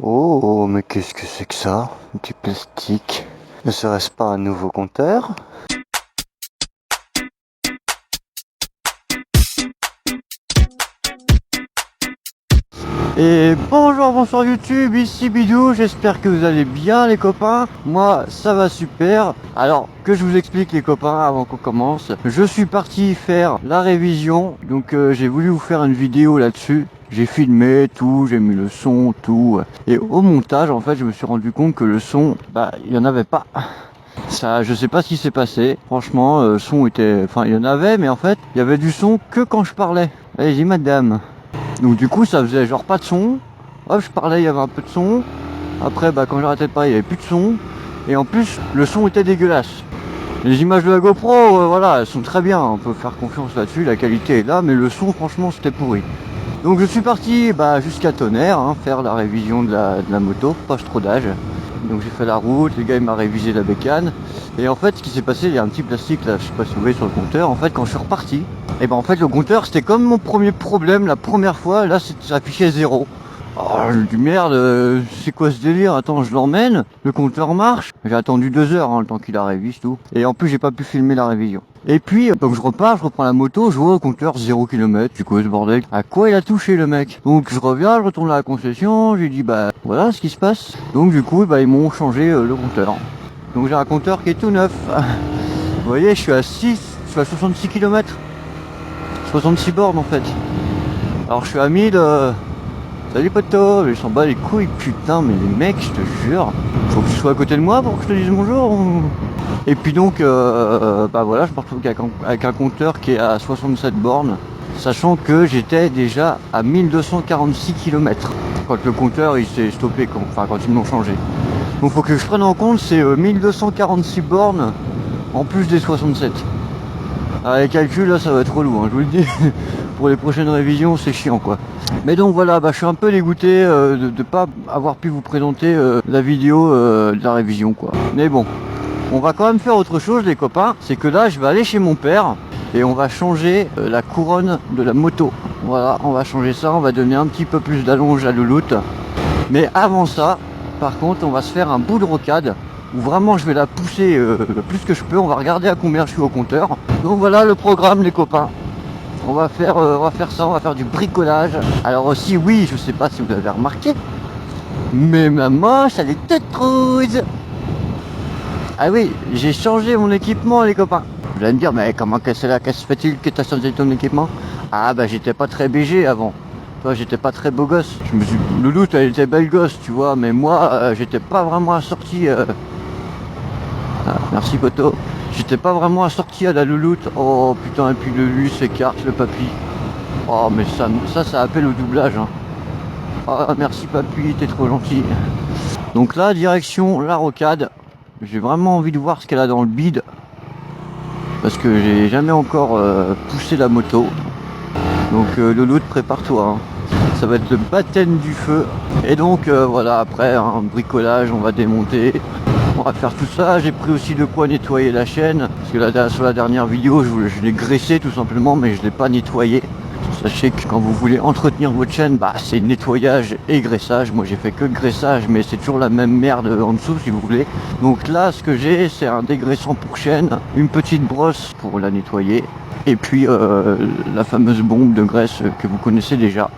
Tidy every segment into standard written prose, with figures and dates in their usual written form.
Oh, mais qu'est-ce que c'est que ça? Du plastique. Ne serait-ce pas un nouveau compteur? Et bonjour, bonsoir YouTube, ici Bidou, j'espère que vous allez bien les copains. Moi ça va super. Alors que je vous explique les copains avant qu'on commence. Je suis parti faire la révision, donc j'ai voulu vous faire une vidéo là-dessus. J'ai filmé tout, j'ai mis le son, tout. Et au montage en fait je me suis rendu compte que le son, il n'y en avait pas. Ça, je sais pas ce qui s'est passé. Franchement, le son était... Enfin, il y en avait, mais en fait, il y avait du son que quand je parlais. Allez-y madame. Donc du coup ça faisait genre pas de son. Hop, je parlais, il y avait un peu de son. Après quand j'arrêtais de parler, il y avait plus de son. Et en plus le son était dégueulasse. Les images de la GoPro, voilà, elles sont très bien, on peut faire confiance là-dessus, la qualité est là, mais le son franchement c'était pourri. Donc je suis parti jusqu'à Tonnerre, faire la révision de la moto, pas trop d'âge. Donc j'ai fait la route, les gars il m'a révisé la bécane. Et en fait ce qui s'est passé, il y a un petit plastique là, je sais pas si vous voyez sur le compteur. En fait quand je suis reparti, et en fait le compteur c'était comme mon premier problème la première fois, là ça affichait 0. Oh, je me dis merde, c'est quoi ce délire? Attends, je l'emmène, le compteur marche. J'ai attendu 2 heures le temps qu'il la révise tout. Et en plus j'ai pas pu filmer la révision. Et puis donc je repars, je reprends la moto, je vois au compteur 0 km. Du coup ce bordel, à quoi il a touché le mec? Donc je reviens, je retourne à la concession, je lui dis voilà ce qui se passe. Donc du coup ils m'ont changé le compteur. Donc j'ai un compteur qui est tout neuf. Vous voyez, je suis à 66 km. 66 bornes en fait. Alors je suis à 1000. Salut poteau, ils s'en bat les couilles, putain, mais les mecs, je te jure, faut que tu sois à côté de moi pour que je te dise bonjour. Et puis donc, voilà, je me retrouve avec un compteur qui est à 67 bornes, sachant que j'étais déjà à 1246 km quand le compteur il s'est stoppé, quand ils m'ont changé. Donc faut que je prenne en compte ces 1246 bornes en plus des 67. Alors, les calculs là ça va être relou, je vous le dis. Pour les prochaines révisions c'est chiant quoi. Mais donc voilà, je suis un peu dégoûté de ne pas avoir pu vous présenter la vidéo de la révision quoi. Mais bon, on va quand même faire autre chose les copains. C'est que là je vais aller chez mon père et on va changer la couronne de la moto. Voilà, on va changer ça, on va donner un petit peu plus d'allonge à l'ouloute. Mais avant ça, par contre on va se faire un bout de rocade où vraiment je vais la pousser le plus que je peux. On va regarder à combien je suis au compteur. Donc voilà le programme les copains. On va faire ça, on va faire du bricolage. Alors aussi, oui, je sais pas si vous avez remarqué, mais ma moche, elle est toute rose. Ah oui, j'ai changé mon équipement, les copains. Vous allez me dire, mais comment qu'est-ce se fait-il que tu as changé ton équipement? Ah j'étais pas très BG avant. Toi, j'étais pas très beau gosse. Je me suis... Louloute, elle était belle gosse, tu vois, mais moi, j'étais pas vraiment assorti... Ah, merci poteau. J'étais pas vraiment assorti à la louloute. Oh putain, et puis lui s'écarte, le papy. Oh mais ça appelle au doublage. Ah merci papy, t'es trop gentil. Donc là, direction la rocade. J'ai vraiment envie de voir ce qu'elle a dans le bide. Parce que j'ai jamais encore poussé la moto. Donc Louloute, prépare-toi. Ça va être le baptême du feu. Et donc voilà, après un bricolage, on va démonter. On va faire tout ça. J'ai pris aussi de quoi nettoyer la chaîne. Parce que là, sur la dernière vidéo, je l'ai graissé tout simplement, mais je ne l'ai pas nettoyé. Sachez que quand vous voulez entretenir votre chaîne, c'est nettoyage et graissage. Moi j'ai fait que graissage, mais c'est toujours la même merde en dessous si vous voulez. Donc là ce que j'ai, c'est un dégraissant pour chaîne, une petite brosse pour la nettoyer, et puis la fameuse bombe de graisse que vous connaissez déjà.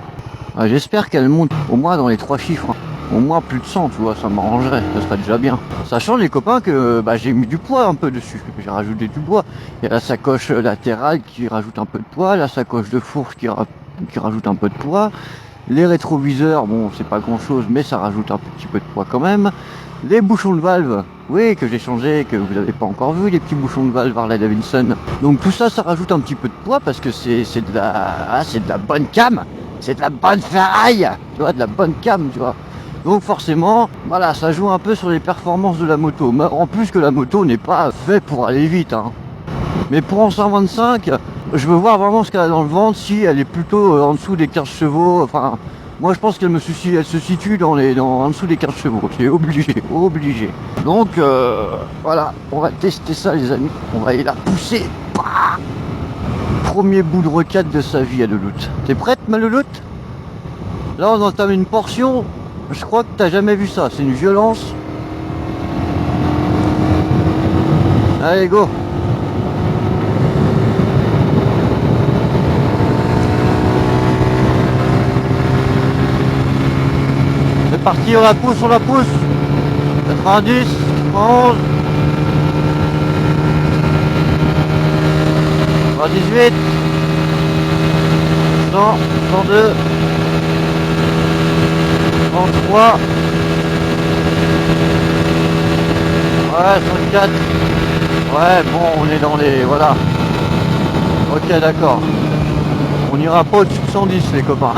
J'espère qu'elle monte au moins dans les 3 chiffres. Au moins plus de 100, tu vois, ça m'arrangerait, ça serait déjà bien. Sachant les copains que j'ai mis du poids un peu dessus, j'ai rajouté du poids. Il y a la sacoche latérale qui rajoute un peu de poids, la sacoche de fourche qui rajoute un peu de poids. Les rétroviseurs, bon c'est pas grand chose, mais ça rajoute un petit peu de poids quand même. Les bouchons de valve, oui, que j'ai changé, que vous n'avez pas encore vu, les petits bouchons de valve Harley Davidson. Donc tout ça, ça rajoute un petit peu de poids parce que c'est de la bonne cam, c'est de la bonne ferraille, tu vois, de la bonne cam, tu vois. Donc forcément, voilà, ça joue un peu sur les performances de la moto. Mais en plus que la moto n'est pas faite pour aller vite. Mais pour en 125, je veux voir vraiment ce qu'elle a dans le ventre, si elle est plutôt en dessous des 15 chevaux. Enfin, moi je pense qu'elle se situe en dessous des 15 chevaux. C'est obligé. Donc voilà, on va tester ça les amis. On va aller la pousser. Premier bout de rocade de sa vie à Louloute. T'es prête ma Louloute? Là on entame une portion. Je crois que t'as jamais vu ça, c'est une violence. Allez, go. C'est parti, on la pousse, on la pousse. 90, 11, 118, 100, 102, 103, ouais, 104. Ouais, bon, on est dans les... Voilà. Ok, d'accord. On n'ira pas au-dessus de 110, les copains.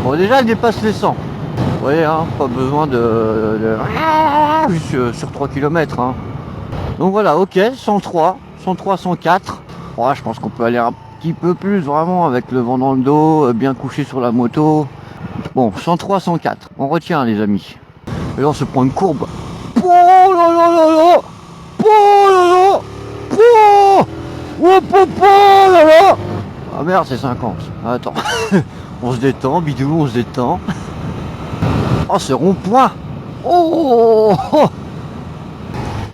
Bon, déjà, elle dépasse les 100. Vous voyez, hein, pas besoin juste sur 3 km. Hein. Donc voilà, ok, 103, 103, 104. Ouais, je pense qu'on peut aller un petit peu plus, vraiment, avec le vent dans le dos, bien couché sur la moto. Bon, 103, 104. On retient, les amis. Et là, on se prend une courbe. Oh là là là là! Oh là là! Oh! Oh là là! Ah merde, c'est 50. Attends. On se détend, bidou, on se détend. Oh, ce rond-point! Oh!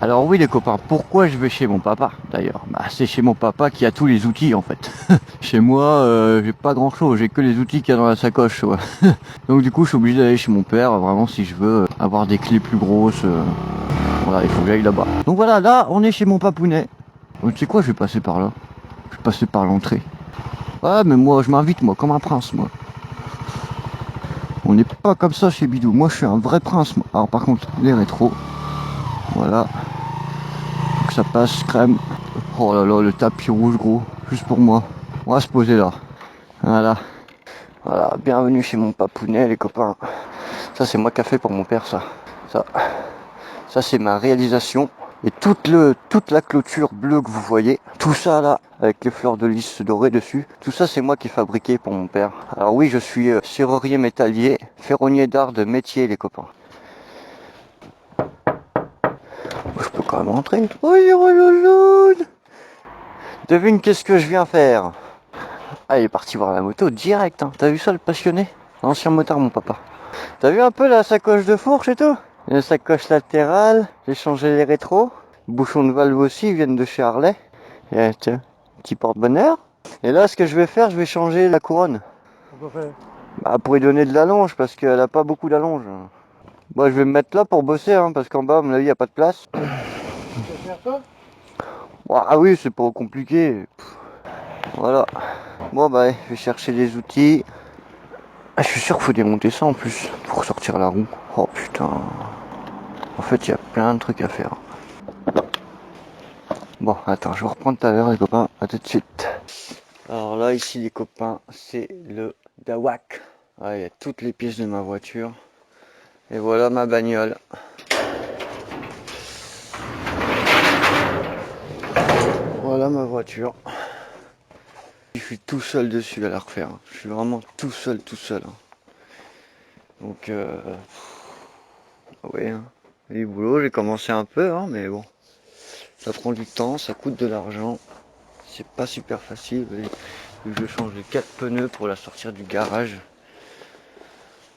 Alors oui les copains, pourquoi je vais chez mon papa d'ailleurs? Bah c'est chez mon papa qui a tous les outils en fait. Chez moi, j'ai pas grand chose, j'ai que les outils qu'il y a dans la sacoche. Ouais. Donc du coup je suis obligé d'aller chez mon père, vraiment si je veux avoir des clés plus grosses. Voilà, il faut que j'aille là-bas. Donc voilà, là on est chez mon papounet. Tu sais quoi, je vais passer par là. Je vais passer par l'entrée. Ouais mais moi je m'invite moi comme un prince moi. On n'est pas comme ça chez Bidou, moi je suis un vrai prince moi. Alors par contre les rétros, voilà. Faut que ça passe crème. Oh là là, le tapis rouge gros, juste pour moi. On va se poser là. Voilà. Voilà, bienvenue chez mon papounet les copains. Ça c'est moi qui a fait pour mon père ça. Ça c'est ma réalisation. Et toute la clôture bleue que vous voyez, tout ça là, avec les fleurs de lys dorées dessus, tout ça c'est moi qui ai fabriqué pour mon père. Alors oui, je suis serrurier métallier, ferronnier d'art de métier les copains. Je peux quand même rentrer. Oh, devine qu'est-ce que je viens faire. Ah, il est parti voir la moto direct, hein. T'as vu ça le passionné? Ancien motard mon papa. T'as vu un peu la sacoche de fourche et tout? Une sacoche latérale, j'ai changé les rétros. Bouchons de valve aussi, ils viennent de chez Harley. Et tiens, petit porte-bonheur. Et là, ce que je vais faire, je vais changer la couronne. Pourquoi faire? Bah, pour y donner de l'allonge, parce qu'elle a pas beaucoup d'allonge. Moi, je vais me mettre là pour bosser, hein, parce qu'en bas, à mon avis, il n'y a pas de place. Tu vas faire ça? Ah oui, c'est pas compliqué. Voilà. Bon, bah, je vais chercher les outils. Ah, je suis sûr qu'il faut démonter ça en plus, pour sortir la roue. Oh putain. En fait, il y a plein de trucs à faire. Bon, attends, je vais reprendre tout à l'heure les copains, à tout de suite. Alors là, ici les copains, c'est le Dawak. Ah, il y a toutes les pièces de ma voiture. Et voilà ma bagnole. Voilà ma voiture. Je suis tout seul dessus à la refaire. Je suis vraiment tout seul. Donc, ouais, hein. Les boulots, j'ai commencé un peu, hein, mais bon. Ça prend du temps, ça coûte de l'argent. C'est pas super facile. Je change les 4 pneus pour la sortir du garage.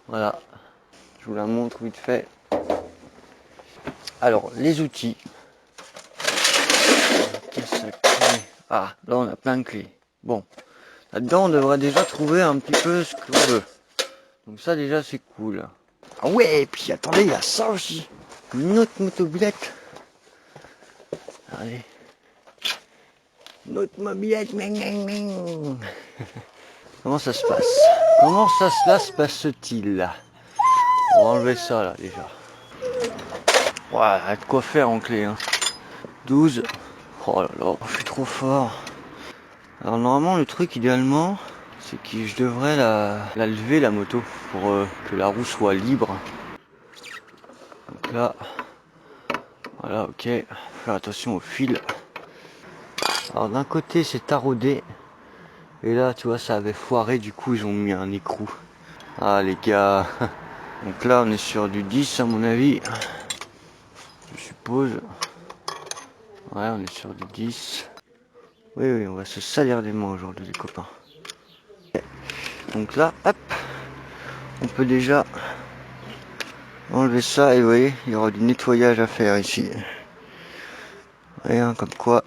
Voilà. Je vous la montre vite fait. Alors, les outils. Ah, là on a plein de clés. Bon, là-dedans on devrait déjà trouver un petit peu ce qu'on veut. Donc ça déjà c'est cool. Ah ouais, et puis attendez, il y a ça aussi. Une autre motobilette. Allez. Une autre mobilette. Comment ça se passe? Comment ça se passe-t-il? On va enlever ça là déjà. Ouais, il y a de quoi faire en clé. Hein. 12. Oh là là, je suis trop fort. Alors normalement le truc idéalement c'est que je devrais la lever la moto pour que la roue soit libre. Donc là, voilà, ok, faire attention au fil. Alors d'un côté c'est taraudé et là tu vois ça avait foiré, du coup ils ont mis un écrou. Ah les gars, donc là on est sur du 10 à mon avis, je suppose. Ouais, on est sur du 10. Oui, on va se salir les mains aujourd'hui les copains. Donc là, hop, on peut déjà enlever ça et vous voyez, il y aura du nettoyage à faire ici. Rien comme quoi.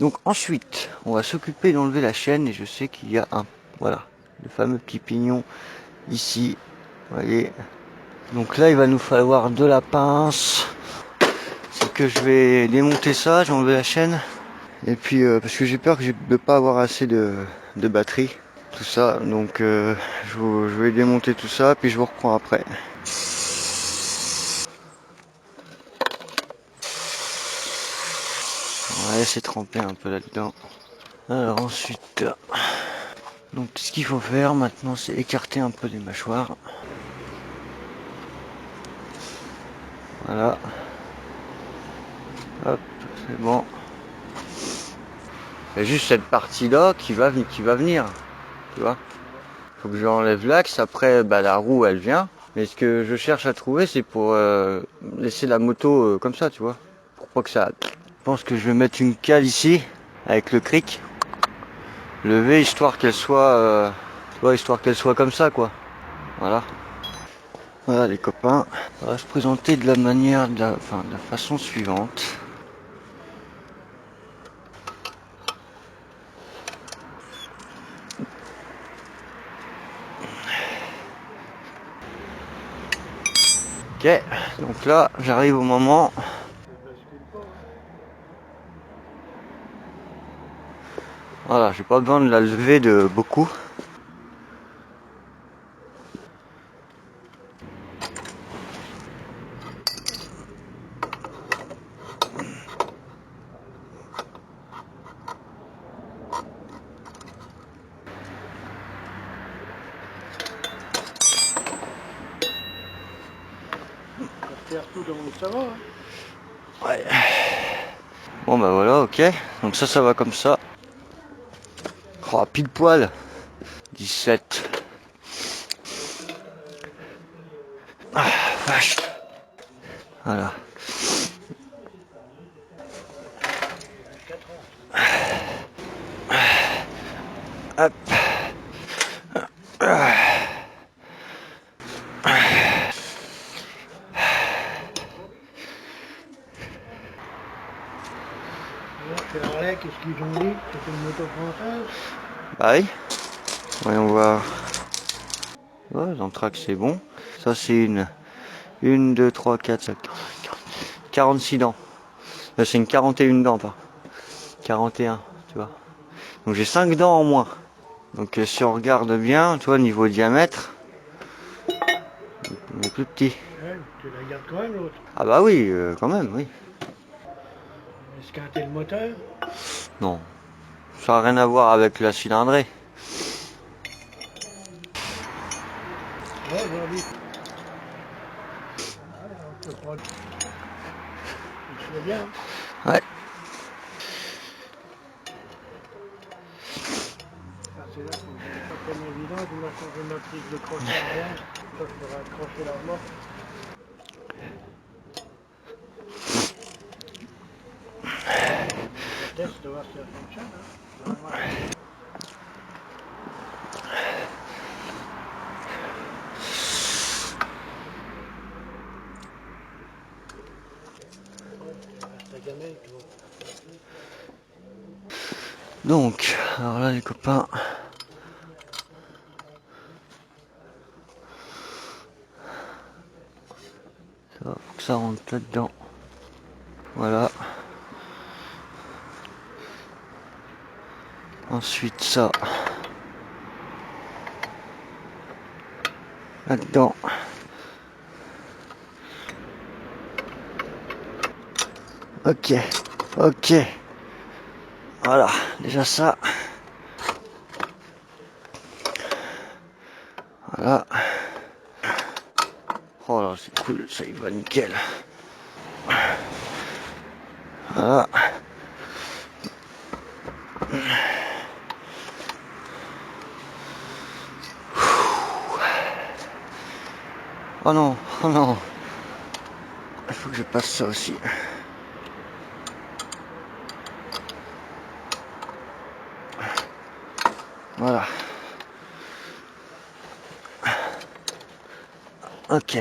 Donc ensuite, on va s'occuper d'enlever la chaîne et je sais qu'il y a voilà, le fameux petit pignon ici. Vous voyez. Donc là, il va nous falloir de la pince. C'est que je vais démonter ça, j'ai enlevé la chaîne. Et puis parce que j'ai peur que je ne vais pas avoir assez de batterie, tout ça. Donc je vais démonter tout ça, puis je vous reprends après. On va laisser tremper un peu là-dedans. Alors ensuite, donc ce qu'il faut faire maintenant, c'est écarter un peu les mâchoires. Voilà. Hop, c'est bon. Il y a juste cette partie-là qui va venir. Tu vois. Faut que j'enlève l'axe. Après, bah, la roue, elle vient. Mais ce que je cherche à trouver, c'est pour laisser la moto comme ça, tu vois. Pour pas que ça... Je pense que je vais mettre une cale ici, avec le cric. Lever, histoire qu'elle soit... tu vois, histoire qu'elle soit comme ça, quoi. Voilà. Voilà les copains. On va se présenter de la manière, de la façon suivante. Ok, donc là j'arrive au moment. Voilà, j'ai pas besoin de la lever de beaucoup. Faire tout comme ça va. Hein. Ouais. Bon bah voilà, ok. Donc ça va comme ça. Oh, pile poil. 17. Ah, vache. Voilà. Hop. Alors, Ferrari, qu'est-ce qu'ils ont dit? C'est une moto française? Bah oui. Voyons voir. Ouais, l'entraque c'est bon. Ça c'est une, 2, 3, 4, 5, 46 dents. Là c'est une 41 dents, pas 41, tu vois. Donc j'ai 5 dents en moins. Donc si on regarde bien, tu vois, niveau diamètre, on est plus petit. Ouais, tu la gardes quand même l'autre. Ah bah oui, quand même, oui. Esquinter le moteur? Non, ça n'a rien à voir avec la cylindrée. Ouais, j'ai envie. On peut prendre. Il se fait bien. Ouais. Ah, c'est là qu'on n'est pas tellement évident. On a changé notre prise de crochet arrière. Ça, je pourrais accrocher la remorque. On teste de voir si ça fonctionne. Hein. Normalement, ta gamelle, tu vois. Donc, alors là les copains, ça va, faut que ça rentre là-dedans. Voilà. Ensuite ça, là-dedans. Ok, ok. Voilà, déjà ça. Voilà. Oh là, c'est cool, ça y va nickel. Voilà. Oh non, oh non. Il faut que je passe ça aussi. Voilà. Ok.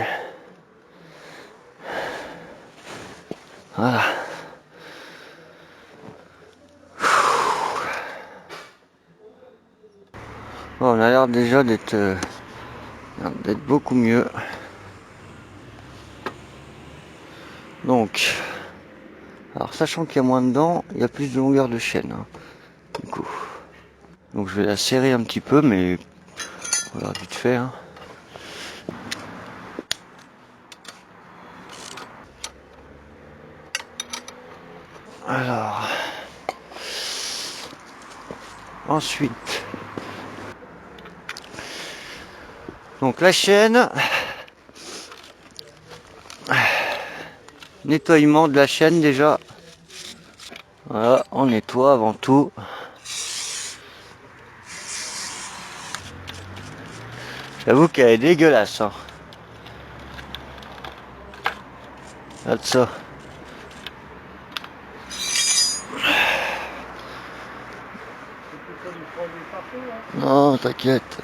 Voilà. Bon, on a l'air déjà d'être beaucoup mieux. Donc, alors sachant qu'il y a moins de dents, il y a plus de longueur de chaîne. Hein, du coup. Donc je vais la serrer un petit peu, mais voilà, vite fait. Hein. Alors, ensuite, donc la chaîne, nettoiement de la chaîne déjà. Voilà, on nettoie avant tout. J'avoue qu'elle est dégueulasse. Hein. Regarde ça. Tu peux lui prendre du partout, hein. Non, t'inquiète.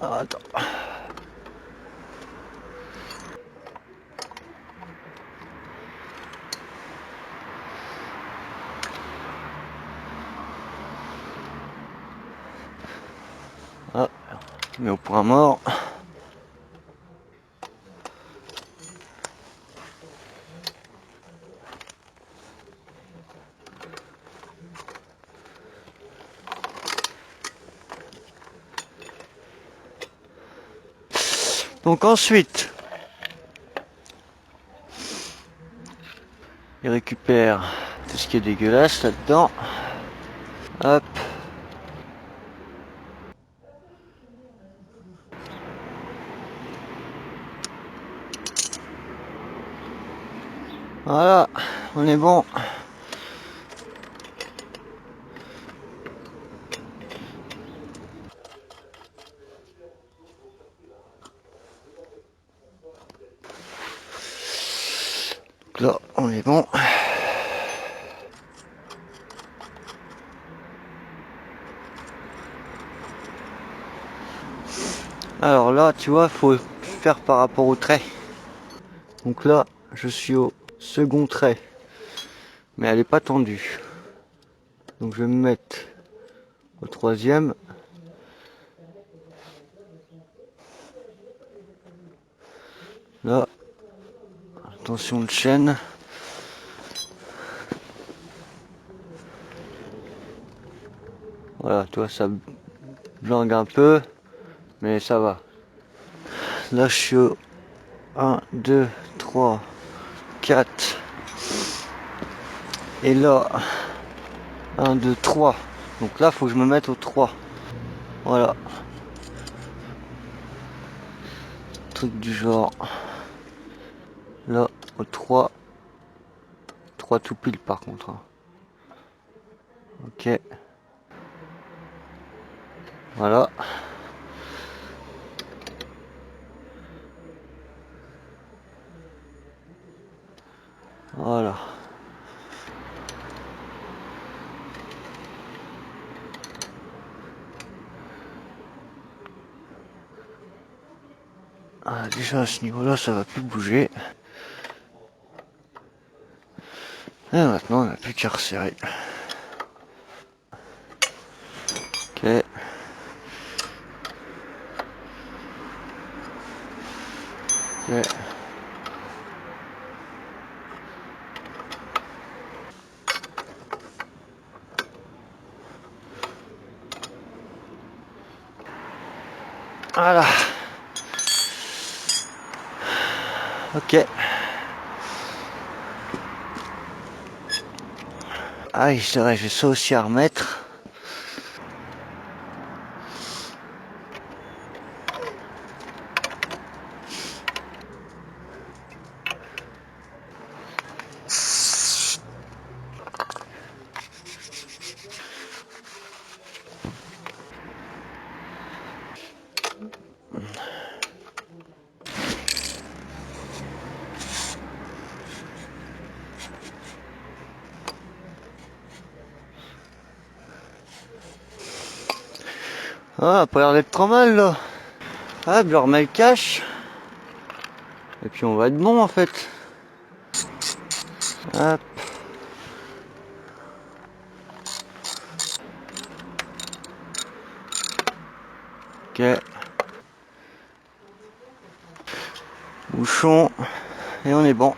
Ah, attends. Ah, mais au point mort. Donc ensuite, il récupère tout ce qui est dégueulasse là-dedans. Hop. Voilà, on est bon. Donc là, on est bon. Alors là, tu vois, faut faire par rapport au trait. Donc là, je suis au second trait. Mais elle n'est pas tendue. Donc je vais me mettre au troisième. Là, attention de chaîne. Voilà, tu vois, ça blangue un peu, mais ça va. Là, je suis au 1, 2, 3, 4. Et là, 1, 2, 3. Donc là, faut que je me mette au 3. Voilà. Truc du genre. Là, au 3. 3 tout pile par contre. Hein. Ok. Voilà. Voilà. Ah, déjà à ce niveau-là, ça va plus bouger. Et maintenant, on n'a plus qu'à resserrer. Ok. Ok. Voilà. Ok. Ah oui, c'est vrai, j'ai ça aussi à remettre. Ah, pas l'air d'être trop mal là. Hop, je remets le cache. Et puis on va être bon en fait. Hop. Ok. Bouchon. Et on est bon.